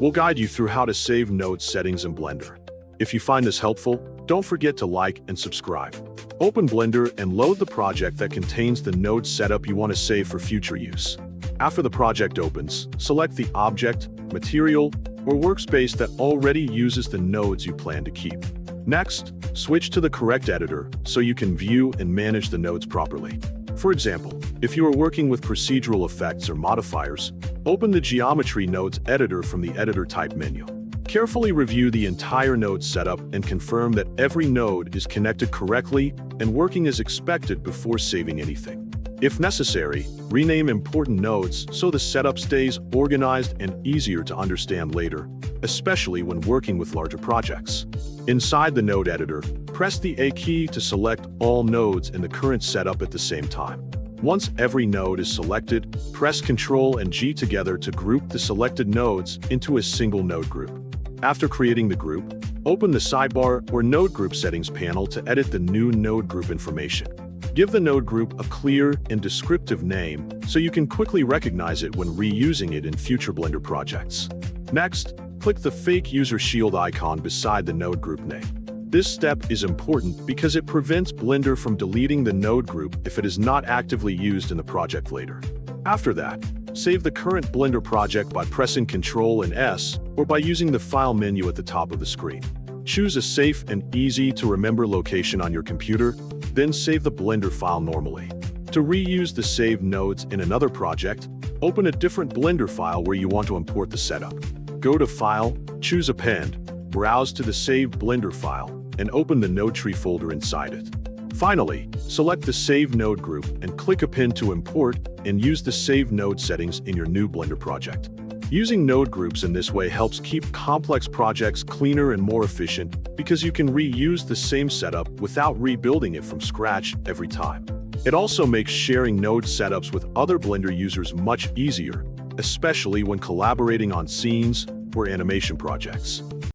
we'll guide you through how to save node settings in Blender. If you find this helpful, don't forget to like and subscribe. Open Blender and load the project that contains the node setup you want to save for future use. After the project opens, select the object, material, or workspace that already uses the nodes you plan to keep. Next, switch to the correct editor so you can view and manage the nodes properly. For example, if you are working with procedural effects or modifiers, open the Geometry Nodes editor from the Editor Type menu. Carefully review the entire node setup and confirm that every node is connected correctly and working as expected before saving anything. If necessary, rename important nodes so the setup stays organized and easier to understand later, especially when working with larger projects. Inside the node editor, press the A key to select all nodes in the current setup at the same time. Once every node is selected, press Ctrl and G together to group the selected nodes into a single node group. After creating the group, open the sidebar or Node Group Settings panel to edit the new node group information. Give the node group a clear and descriptive name so you can quickly recognize it when reusing it in future Blender projects. Next, click the fake user shield icon beside the node group name. This step is important because it prevents Blender from deleting the node group if it is not actively used in the project later. After that, save the current Blender project by pressing Ctrl and S or by using the File menu at the top of the screen. Choose a safe and easy-to-remember location on your computer, then save the Blender file normally. To reuse the saved nodes in another project, open a different Blender file where you want to import the setup. Go to File, choose Append, browse to the saved Blender file, and open the node tree folder inside it. Finally, select the Save Node group and click Append to import and use the saved node settings in your new Blender project. Using node groups in this way helps keep complex projects cleaner and more efficient because you can reuse the same setup without rebuilding it from scratch every time. It also makes sharing node setups with other Blender users much easier, especially when collaborating on scenes or animation projects.